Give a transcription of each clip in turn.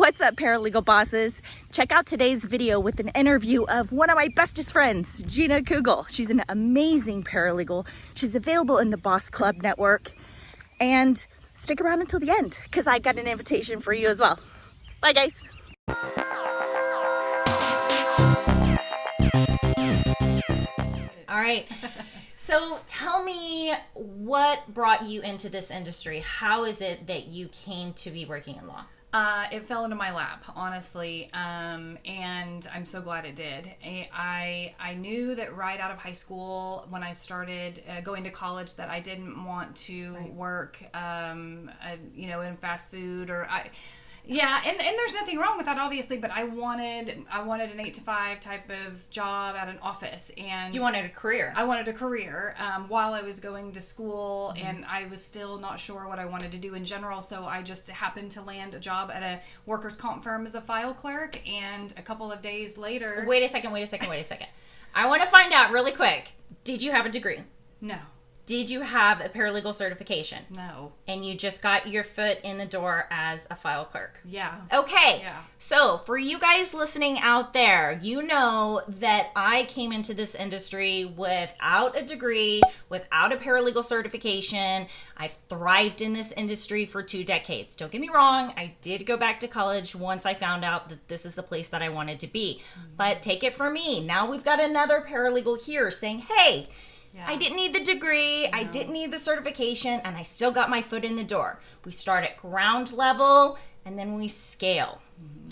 What's up, Paralegal Bosses? Check out today's video with an interview of one of my bestest friends, Gina Coogle. She's an amazing paralegal. She's available in the Boss Club network. And stick around until the end, because I got an invitation for you as well. Bye, guys. All right. So tell me, what brought you into this industry? How is it that you came to be working in law? It fell into my lap, honestly, and I'm so glad it did. I knew that right out of high school, when I started going to college, that I didn't want to work, in fast food and there's nothing wrong with that, obviously, but I wanted an 8-to-5 type of job at an office. And you wanted a career. I wanted a career while I was going to school, and I was still not sure what I wanted to do in general, so I just happened to land a job at a workers' comp firm as a file clerk, and a couple of days later... Wait a second. I want to find out really quick. Did you have a degree? No. Did you have a paralegal certification? No. And you just got your foot in the door as a file clerk? Yeah. Okay. Yeah. So for you guys listening out there, you know that I came into this industry without a degree, without a paralegal certification. I've thrived in this industry for 2 decades. Don't get me wrong. I did go back to college once I found out that this is the place that I wanted to be. But take it from me. Now we've got another paralegal here saying, hey, I didn't need the degree, I didn't need the certification, and I still got my foot in the door. We start at ground level, and then we scale.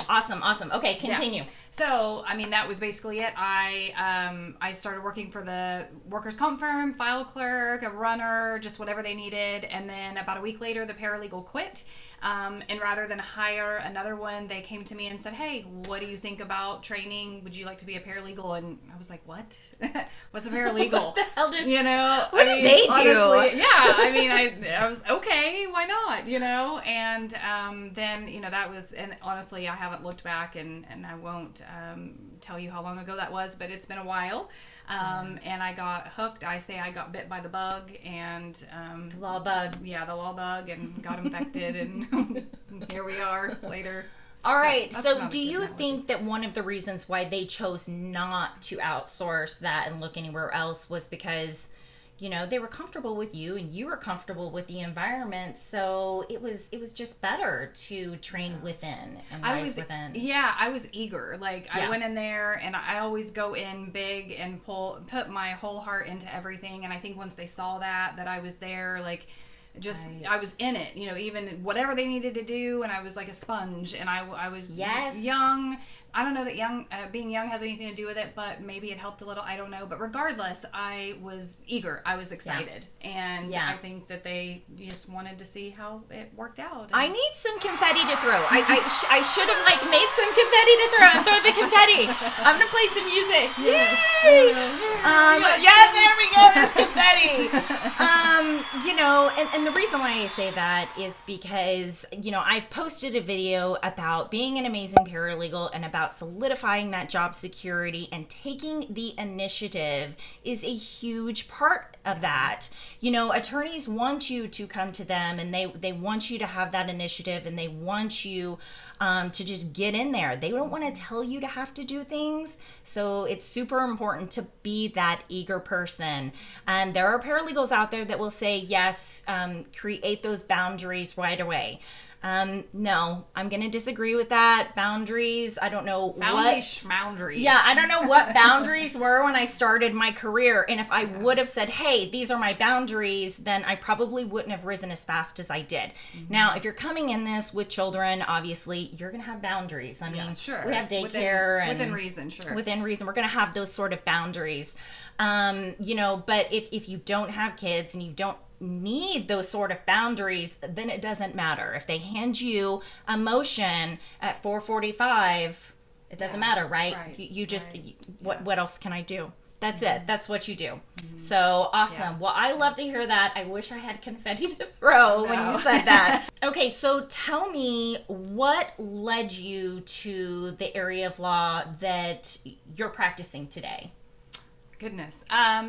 Awesome. Okay, continue. Yeah. So, that was basically it. I started working for the workers' comp firm, file clerk, a runner, just whatever they needed, and then about a week later, the paralegal quit. And rather than hire another one, they came to me and said, hey, what do you think about training? Would you like to be a paralegal? And I was like, what? What's a paralegal? What the hell did, what do they do? Honestly, yeah, I was, okay, why not? And then, that was, and honestly, I haven't looked back, and I won't tell you how long ago that was, but it's been a while. And I got hooked. I say I got bit by the bug, and the law bug. Yeah, the law bug, and got infected, and here we are later. All right. That's so do you think that one of the reasons why they chose not to outsource that and look anywhere else was because, they were comfortable with you and you were comfortable with the environment, so it was just better to train within and rise within? Yeah, I was eager. I went in there, and I always go in big and put my whole heart into everything, and I think once they saw that I was there, I was in it, even whatever they needed to do, and I was like a sponge, and I was young. I don't know that being young has anything to do with it, but maybe it helped a little. I don't know. But regardless, I was eager. I was excited. Yeah. And I think that they just wanted to see how it worked out. I need some confetti to throw. I should have made some confetti to throw and throw the confetti. I'm going to play some music. Yes. Yay! There we go. There's confetti. And the reason why I say that is because, I've posted a video about being an amazing paralegal and about solidifying that job security, and taking the initiative is a huge part of that. Attorneys want you to come to them, and they want you to have that initiative, and they want you to just get in there. They don't want to tell you to have to do things. So it's super important to be that eager person. And there are paralegals out there that will say, yes, create those boundaries right away. No, I'm going to disagree with that. Boundaries, I don't know boundaries. Yeah, I don't know what boundaries were when I started my career. And if I would have said, hey, these are my boundaries, then I probably wouldn't have risen as fast as I did. Mm-hmm. Now, if you're coming in this with children, obviously, you're going to have boundaries. I mean, sure. We have daycare. Within reason, sure. Within reason. We're going to have those sort of boundaries. But if you don't have kids and you don't need those sort of boundaries, then it doesn't matter. If they hand you a motion at 4:45, it doesn't matter, right? You just, what else can I do? That's it. That's what you do. Mm-hmm. So awesome. Yeah. Well, I love to hear that. I wish I had confetti to throw when you said that. Okay, so tell me, what led you to the area of law that you're practicing today? Goodness.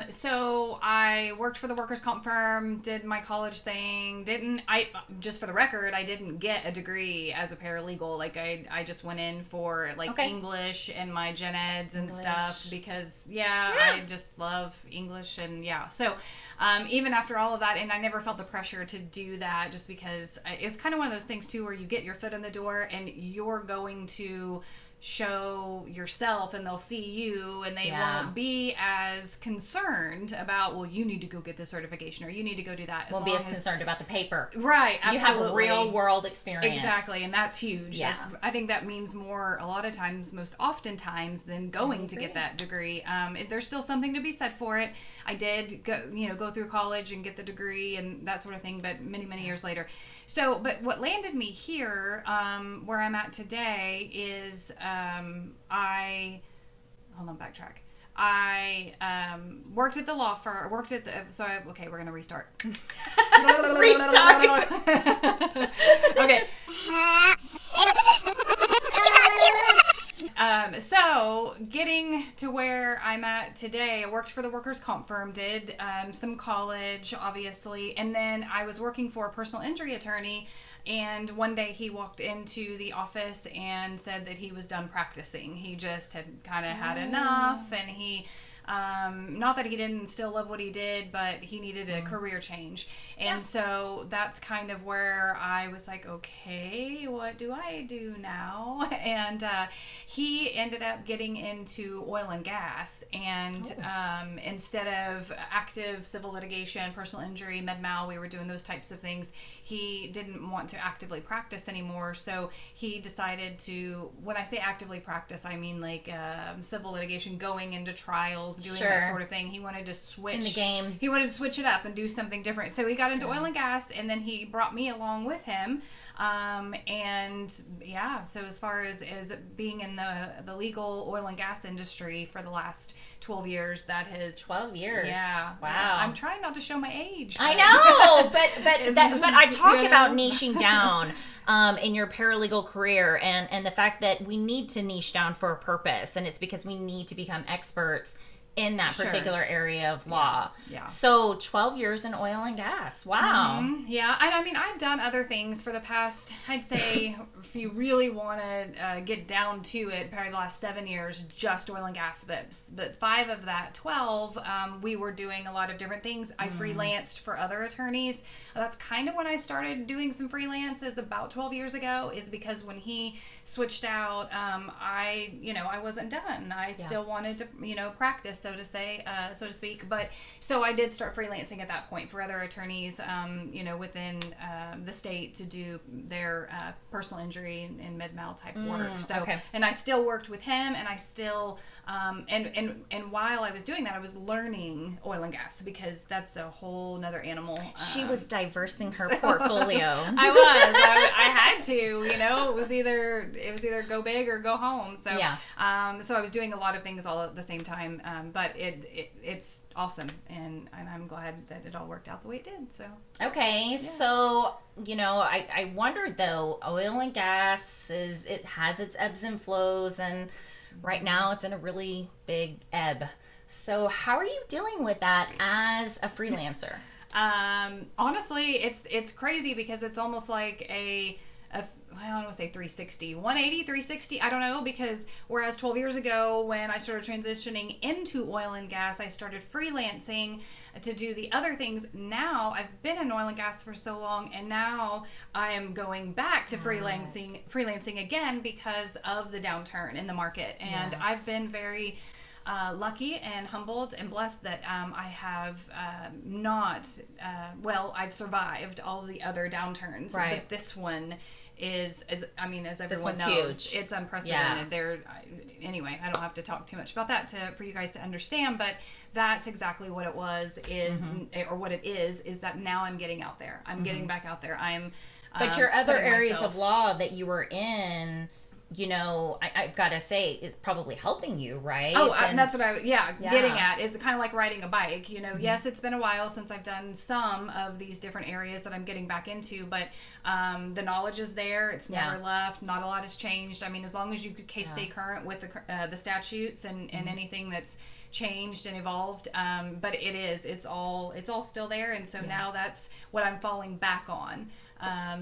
So I worked for the workers' comp firm, did my college thing. Just for the record, I didn't get a degree as a paralegal. Like I just went in for like English and my gen eds and stuff because I just love English and So, even after all of that, and I never felt the pressure to do that just because it's kind of one of those things too, where you get your foot in the door and you're going to show yourself and they'll see you and they won't be as concerned about, well, you need to go get this certification or you need to go do that. Won't be as concerned about the paper. Right, absolutely. You have real world experience. Exactly, and that's huge. Yeah. I think that means more a lot of times, most oftentimes, than going to get that degree. There's still something to be said for it. I did go through college and get the degree and that sort of thing, but many years later. So, but what landed me here, where I'm at today, is I worked at the law firm. Okay, we're gonna restart. Restart. Okay. So getting to where I'm at today, I worked for the workers' comp firm, did some college, obviously, and then I was working for a personal injury attorney. And one day he walked into the office and said that he was done practicing. He just had kind of had enough, and he, not that he didn't still love what he did, but he needed a career change. And so that's kind of where I was like, okay, what do I do now? And he ended up getting into oil and gas. And instead of active civil litigation, personal injury, med mal, we were doing those types of things. He didn't want to actively practice anymore, so he decided to, when I say actively practice, I mean like civil litigation, going into trials, doing that sort of thing. He wanted to switch in the game. He wanted to switch it up and do something different. So he got into oil and gas, and then he brought me along with him. So as far as being in the legal oil and gas industry for the last 12 years, that has 12 years. Yeah. Wow. I'm trying not to show my age. I know, but I talk about niching down in your paralegal career and the fact that we need to niche down for a purpose, and it's because we need to become experts in that particular area of law. Yeah. So 12 years in oil and gas. Wow. Mm-hmm. Yeah. And I mean, I've done other things for the past, I'd say, if you really want to get down to it, probably the last 7 years, just oil and gas. But 5 of that 12, we were doing a lot of different things. I freelanced for other attorneys. That's kind of when I started doing some freelance, is about 12 years ago, is because when he switched out, I wasn't done. I still wanted to, practice, so to speak. But so I did start freelancing at that point for other attorneys, within the state to do their personal injury and med mal type work. So, and I still worked with him, and I still, and while I was doing that, I was learning oil and gas, because that's a whole nother animal. She was diversing her portfolio. I had to, it was either go big or go home. So, so I was doing a lot of things all at the same time. But it's awesome, and I'm glad that it all worked out the way it did. So so I wondered though, oil and gas it has its ebbs and flows, and right now it's in a really big ebb. So how are you dealing with that as a freelancer? Honestly, it's crazy, because it's almost like I don't want to say 360, 180, 360, I don't know, because whereas 12 years ago when I started transitioning into oil and gas, I started freelancing to do the other things. Now I've been in oil and gas for so long, and now I am going back to freelancing again because of the downturn in the market. And I've been very lucky and humbled and blessed that I have I've survived all the other downturns. Right. But this one is as everyone knows, huge. It's unprecedented. Anyway, I don't have to talk too much about that for you guys to understand, but that's exactly what it was, or what it is that now I'm getting out there. I'm getting back out there. But your other areas of law that you were in, I've got to say, is probably helping you, right? Oh, and that's what getting at is kind of like riding a bike. Yes, it's been a while since I've done some of these different areas that I'm getting back into, but the knowledge is there. It's never left. Not a lot has changed. I mean, as long as you could stay current with the statutes and anything that's changed and evolved, but it's all still there, and so now that's what I'm falling back on.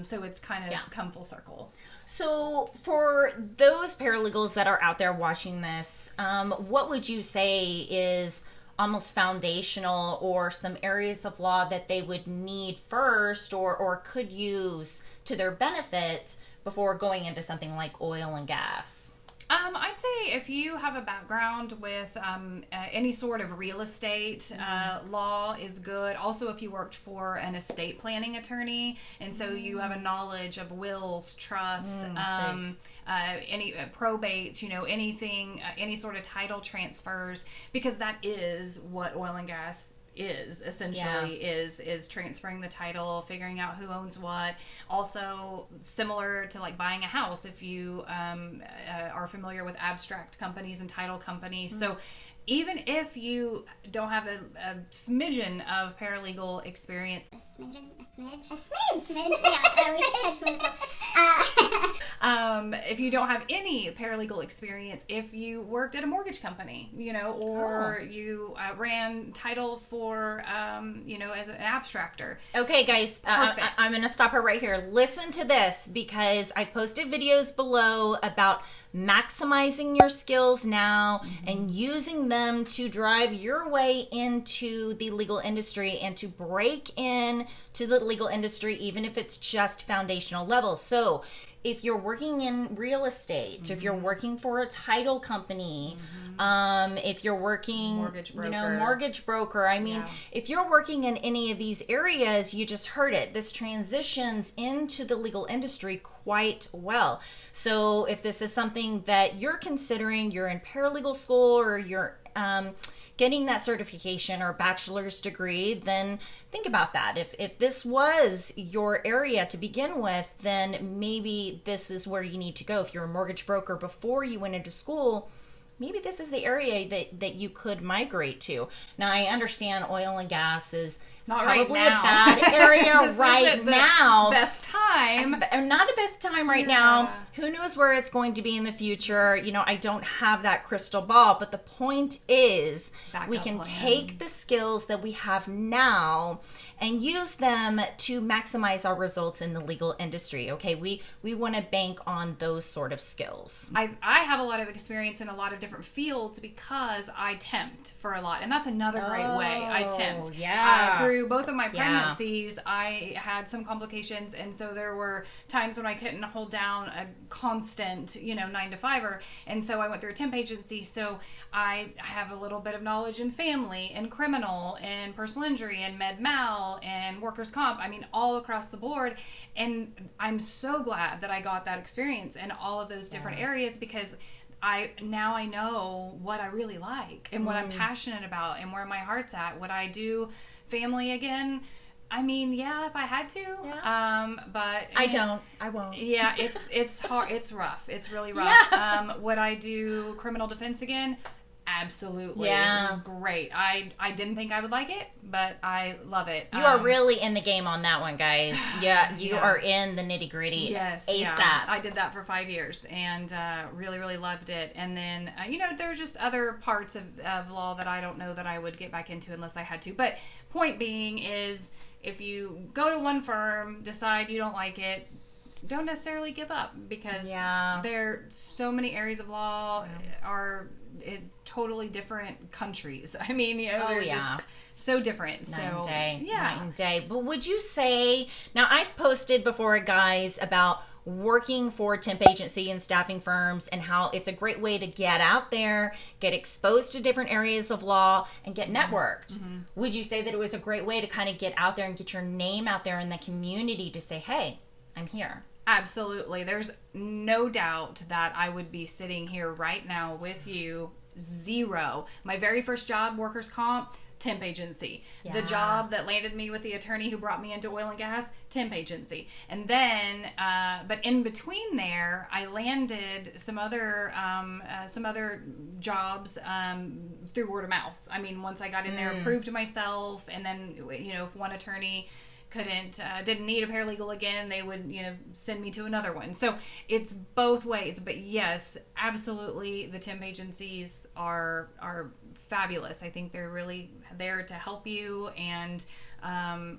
So it's kind of come full circle. So for those paralegals that are out there watching this, what would you say is almost foundational, or some areas of law that they would need first or could use to their benefit before going into something like oil and gas? I'd say if you have a background with any sort of real estate, law is good. Also, if you worked for an estate planning attorney, and so you have a knowledge of wills, trusts, any probates, anything, any sort of title transfers, because that is what oil and gas is essentially is transferring the title, figuring out who owns what. Also similar to like buying a house, if you are familiar with abstract companies and title companies. So even if you don't have a smidgen of paralegal experience, a smidge. Yeah, if you don't have any paralegal experience, if you worked at a mortgage company, or you ran title for, as an abstractor. Okay, guys, I'm going to stop her right here. Listen to this, because I've posted videos below about maximizing your skills now and using them to drive your way into the legal industry and to break in to the legal industry, even if it's just foundational level. So if you're working in real estate, if you're working for a title company, if you're working, mortgage broker. I mean, if you're working in any of these areas, you just heard it. This transitions into the legal industry quite well. So if this is something that you're considering, you're in paralegal school, or you're getting that certification or bachelor's degree, then think about that. If this was your area to begin with, then maybe this is where you need to go. If you're a mortgage broker before you went into school, maybe this is the area that you could migrate to. Now, I understand oil and gas is probably a bad area right now. Best time. Not the best time right now. Who knows where it's going to be in the future? I don't have that crystal ball, but the point is we can take the skills that we have now and use them to maximize our results in the legal industry. Okay, we want to bank on those sort of skills. I have a lot of experience in a lot of different fields because I temped for a lot, and that's another great way. I temped. Through both of my pregnancies, I had some complications, and so there were times when I couldn't hold down a constant, 9-to-5er, and so I went through a temp agency. So I have a little bit of knowledge in family and criminal and personal injury and med mal and workers' comp. I mean, all across the board. And I'm so glad that I got that experience in all of those different areas, because I know what I really like and what I'm passionate about and where my heart's at. Would I do family again? I mean, if I had to, but I won't. Yeah, it's hard. It's rough. It's really rough. Would I do criminal defense again? Absolutely. It was great. I didn't think I would like it, but I love it. You are really in the game on that one, guys. You are in the nitty gritty. Yes. ASAP. Yeah. I did that for 5 years and really, really loved it. And then, there are just other parts of law that I don't know that I would get back into unless I had to. But point being is, if you go to one firm, decide you don't like it, don't necessarily give up, because there are so many areas of law are in totally different countries. I mean, they're just so different. Night and day. But would you say, now I've posted before, guys, about working for temp agency and staffing firms and how it's a great way to get out there, get exposed to different areas of law, and get networked. Would you say that it was a great way to kind of get out there and get your name out there in the community to say, hey, I'm here? Absolutely. There's no doubt that I would be sitting here right now with you. Zero. My very first job, workers' comp, temp agency. Yeah. The job that landed me with the attorney who brought me into oil and gas, temp agency. And then, but in between there, I landed some other jobs through word of mouth. I mean, once I got in there, proved myself, and then, if one attorney didn't need a paralegal again, they would, send me to another one. So it's both ways. But yes, absolutely, the temp agencies are fabulous. I think they're really there to help you. And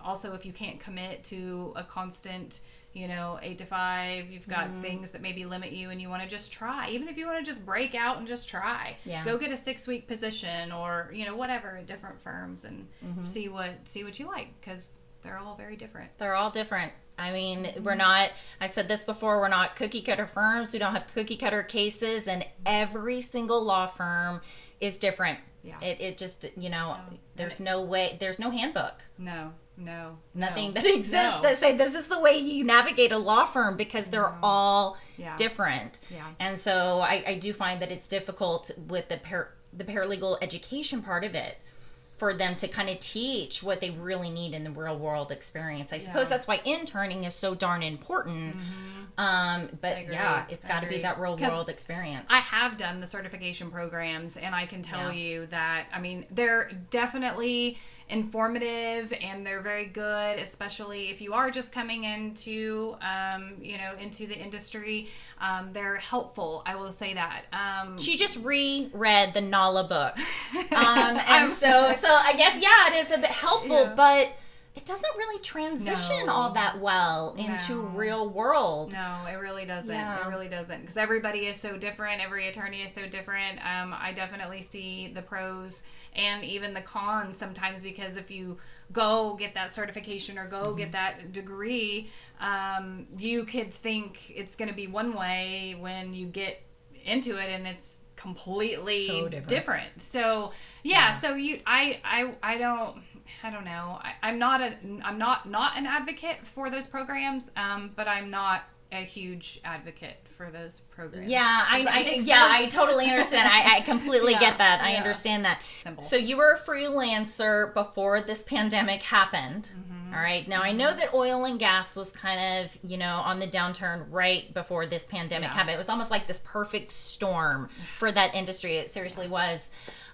also, if you can't commit to a constant 8 to 5, you've got things that maybe limit you, and you want to just try. Even if you want to just break out and just try, go get a 6-week position, or whatever, at different firms, and see what you like, because they're all very different. They're all different. I mean, we're not, I said this before, we're not cookie cutter firms. We don't have cookie cutter cases, and every single law firm is different. Yeah. It just, there's no way, there's no handbook. No. Nothing that exists that say this is the way you navigate a law firm, because they're all different. Yeah. And so I do find that it's difficult with the paralegal education part of it, for them to kind of teach what they really need in the real world experience. I suppose that's why interning is so darn important. But it's got to be that real world experience. I have done the certification programs, and I can tell you that, I mean, they're definitely informative, and they're very good, especially if you are just coming into into the industry. They're helpful, I will say that. She just reread the NALA book, and so I guess it is a bit helpful, but it doesn't really transition all that well into real world. No, it really doesn't. It really doesn't, because everybody is so different. Every attorney is so different. I definitely see the pros and even the cons sometimes, because if you go get that certification or go get that degree, you could think it's going to be one way when you get into it, and it's completely so different. So so I don't know. I'm not an advocate for those programs, but I'm not a huge advocate for those programs. I totally understand. I completely get that. I understand that. Simple. So you were a freelancer before this pandemic happened. All right. Now I know that oil and gas was kind of, on the downturn right before this pandemic happened. It was almost like this perfect storm for that industry. It seriously was.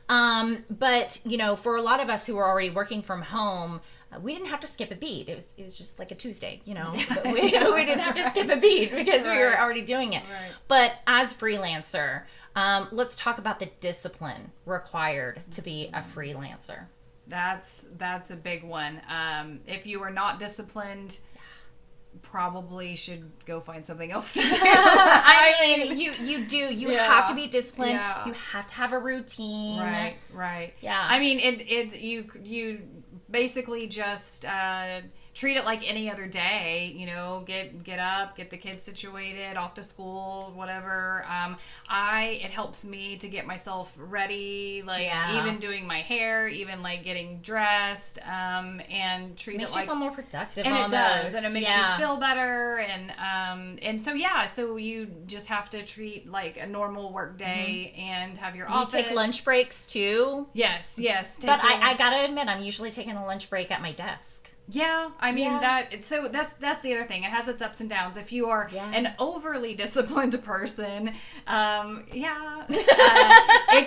But for a lot of us who were already working from home, we didn't have to skip a beat. It was just like a Tuesday, But we didn't have to skip a beat because we were already doing it. Right. But as freelancer, let's talk about the discipline required to be a freelancer. That's a big one. If you are not disciplined, probably should go find something else to do. I mean, you do. You have to be disciplined. Yeah. You have to have a routine. Right. Yeah. I mean, you basically just treat it like any other day. Get up, get the kids situated, off to school, whatever. It helps me to get myself ready, even doing my hair, even getting dressed, and treat makes it like you feel more productive. And almost. It does, and it makes you feel better, and so you just have to treat like a normal work day and have your office. You take lunch breaks too. Yes. But I gotta admit, I'm usually taking a lunch break at my desk. Yeah, I mean that's the other thing. It has its ups and downs. If you are an overly disciplined person, it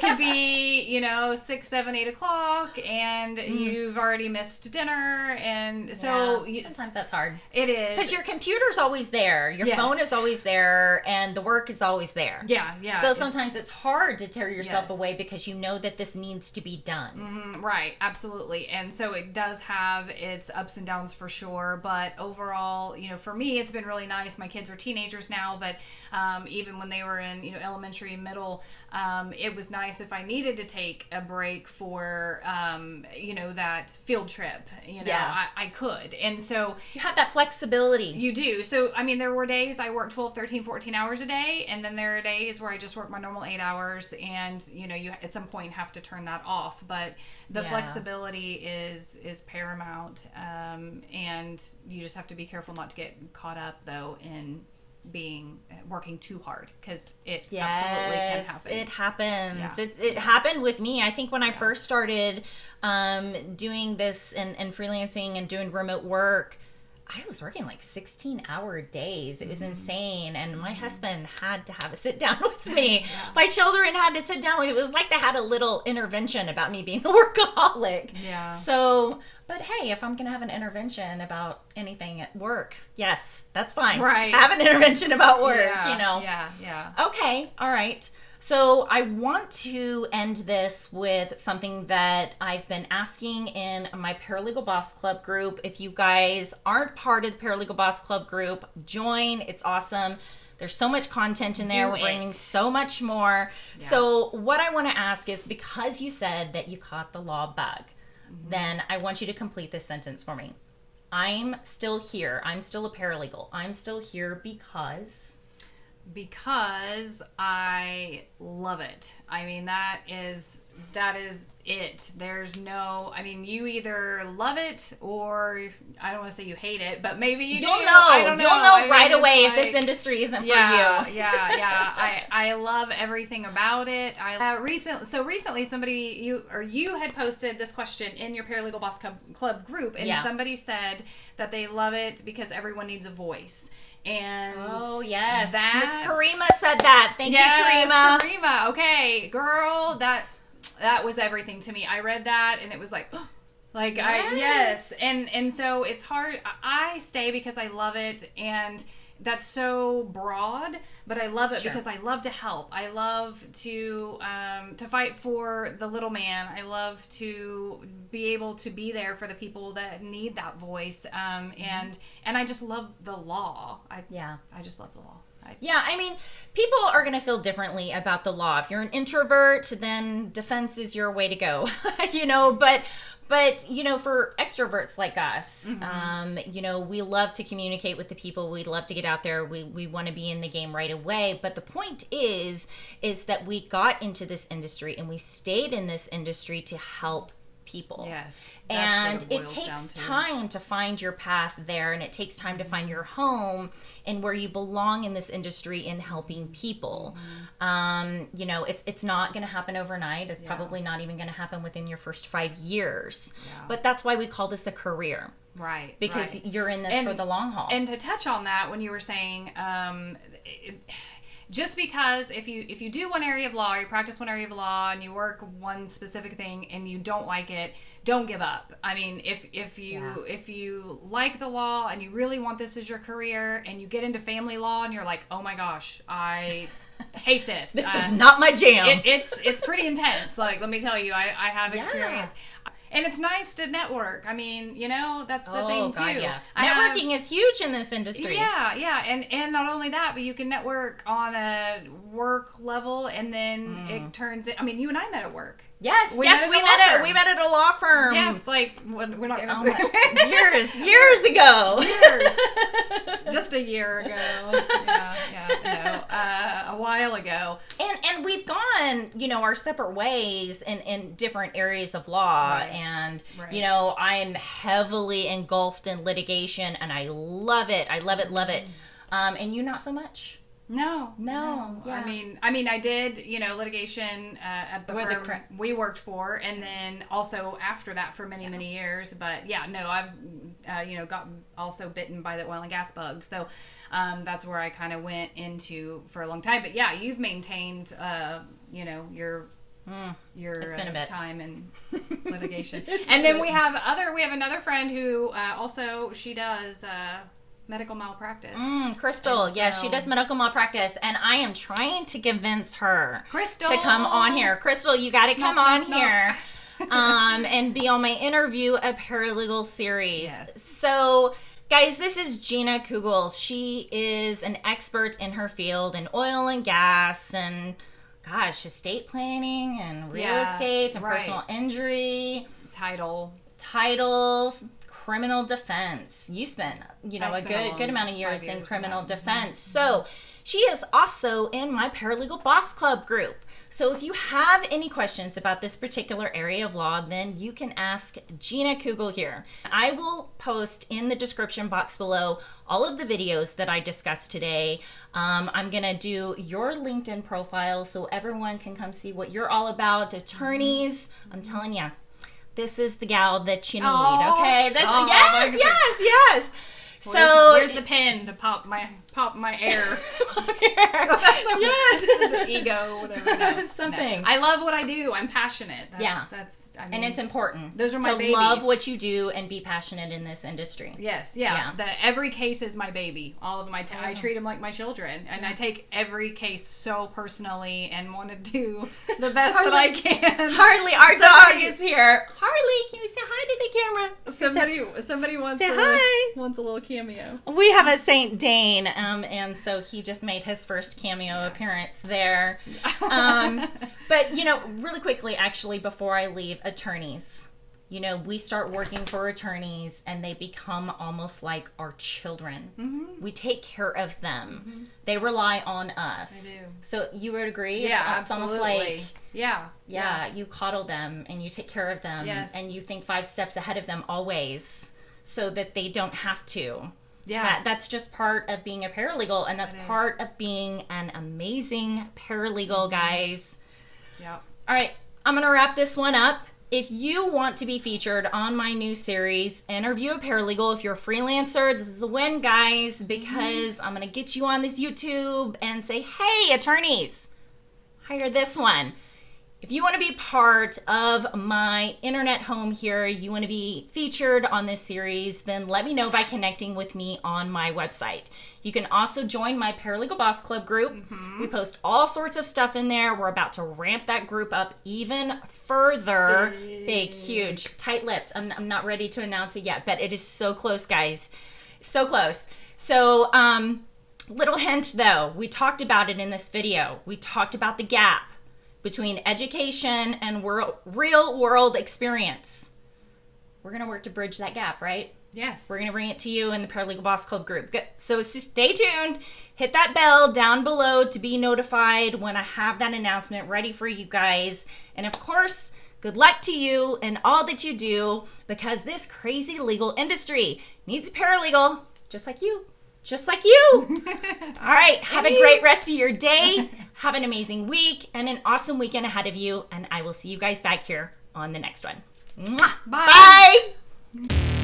could be 6, 7, 8 o'clock, and you've already missed dinner, and so sometimes that's hard. It is, because your computer's always there, your phone is always there, and the work is always there. Yeah. So sometimes it's hard to tear yourself away because you know that this needs to be done. Right, absolutely, and so it does have its ups and downs for sure, but overall, for me, it's been really nice. My kids are teenagers now, but even when they were in elementary and middle, it was nice if I needed to take a break for that field trip. I could, and so you have that flexibility. You do. So I mean, there were days I worked 12, 13, 14 hours a day, and then there are days where I just work my normal 8 hours, and you at some point have to turn that off, but the flexibility is paramount, and you just have to be careful not to get caught up though in working too hard, because it absolutely can happen. It happens. Yeah. It happened with me. I think when I first started doing this and freelancing and doing remote work, I was working like 16-hour days. It was insane. And my husband had to have a sit down with me. Yeah. My children had to sit down with me. It was like they had a little intervention about me being a workaholic. Yeah. So, but hey, if I'm going to have an intervention about anything at work, yes, that's fine. Right. Have an intervention about work, Yeah. Okay. All right. So I want to end this with something that I've been asking in my Paralegal Boss Club group. If you guys aren't part of the Paralegal Boss Club group, join. It's awesome. There's so much content in there. We're bringing so much more. Yeah. So what I want to ask is, because you said that you caught the law bug, then I want you to complete this sentence for me. I'm still here. I'm still a paralegal. I'm still here because I love it. I mean, that is it. There's no, I mean, you either love it or, I don't want to say you hate it, but maybe you'll know. I don't know. You'll know right mean, away if this industry isn't for you. I love everything about it. Recently somebody, you had posted this question in your Paralegal Boss Club group, and somebody said that they love it because everyone needs a voice. And oh yes, Miss Karima said that. Thank you, Karima. Karima. Okay, girl, that was everything to me. I read that and it was like, yes. And so it's hard. I stay because I love it, and that's so broad, but I love it because I love to help. I love to fight for the little man. I love to be able to be there for the people that need that voice. And I just love the law. I just love the law. I mean, people are going to feel differently about the law. If you're an introvert, then defense is your way to go, but for extroverts like us, we love to communicate with the people. We love to get out there. We want to be in the game right away. But the point is that we got into this industry and we stayed in this industry to help people. Yes. And it takes time to find your path there, and it takes time to find your home and where you belong in this industry in helping people. It's not going to happen overnight. It's probably not even going to happen within your first 5 years. Yeah. But that's why we call this a career. Right. Because you're in this for the long haul. And to touch on that, when you were saying just because if you do one area of law, or you practice one area of law, and you work one specific thing and you don't like it, don't give up. I mean, if you like the law and you really want this as your career, and you get into family law and you're like, oh my gosh, I hate this. This is not my jam. It's pretty intense. Like, let me tell you, I have experience. And it's nice to network. I mean, that's the thing too. God, yeah. Networking is huge in this industry. Yeah. And not only that, but you can network on a work level, and then it turns it. I mean, you and I met at work. Yes, we met at a law firm. Yes, like we're not gonna years ago. Just a year ago. A while ago. And we've gone, our separate ways in different areas of law. Right. And I'm heavily engulfed in litigation, and I love it. I love it. And you not so much. No. Yeah. I mean, I did, litigation at the firm we worked for, and then also after that for many years. But I've, got also bitten by the oil and gas bug. So that's where I kind of went into for a long time. But yeah, you've maintained, your it's been a bit. Time in litigation. And then we have another friend who also, she does medical malpractice. Crystal. Yeah, she does medical malpractice, and I am trying to convince her Crystal to come on here. Crystal, you got to come on here and be on my Interview a Paralegal series. Yes. So, guys, this is Gina Coogle. She is an expert in her field in oil and gas and, estate planning and real estate and personal injury. Titles. Criminal defense. You spent, a good amount of years in criminal defense. So She is also in my Paralegal Boss Club group. So if you have any questions about this particular area of law, then you can ask Gina Coogle here. I will post in the description box below all of the videos that I discussed today. I'm going to do your LinkedIn profile so everyone can come see what you're all about. Attorneys, I'm telling you, this is the gal that you need, okay? Yes. So where's the pen to pop my air? Yes. The ego, whatever. No, something. No. I love what I do. I'm passionate. That's. I mean, and it's important. Those are my to babies. love what you do and be passionate in this industry. Yes. Yeah. Every case is my baby. All of my. I treat them like my children, and I take every case so personally and want to do the best that I can. Harley, our dog is here. Harley, can you say hi to the camera? Somebody wants a little cameo. We have a Saint Dane, and so he just made his first cameo appearance there. But, really quickly, actually, before I leave, attorneys. We start working for attorneys, and they become almost like our children. Mm-hmm. We take care of them. Mm-hmm. They rely on us. I do. So you would agree? Yeah, it's almost like... Yeah, you coddle them, and you take care of them, and you think 5 steps ahead of them always, so that they don't have to. Yeah. That's just part of being a paralegal, and that's part of being an amazing paralegal, guys. Yeah. All right, I'm going to wrap this one up. If you want to be featured on my new series, Interview a Paralegal, if you're a freelancer, this is a win, guys, because I'm going to get you on this YouTube and say, hey, attorneys, hire this one. If you want to be part of my internet home here, you want to be featured on this series, then let me know by connecting with me on my website. You can also join my Paralegal Boss Club group. Mm-hmm. We post all sorts of stuff in there. We're about to ramp that group up even further. Big, huge, tight-lipped. I'm not ready to announce it yet, but it is so close, guys. So close. So, little hint, though. We talked about it in this video. We talked about the gap between education and real world experience. We're going to work to bridge that gap, right? Yes. We're going to bring it to you in the Paralegal Boss Club group. Good. So stay tuned. Hit that bell down below to be notified when I have that announcement ready for you guys. And of course, good luck to you in all that you do, because this crazy legal industry needs a paralegal just like you. Just like you. All right. Have a great rest of your day. Have an amazing week and an awesome weekend ahead of you. And I will see you guys back here on the next one. Mwah. Bye. Bye.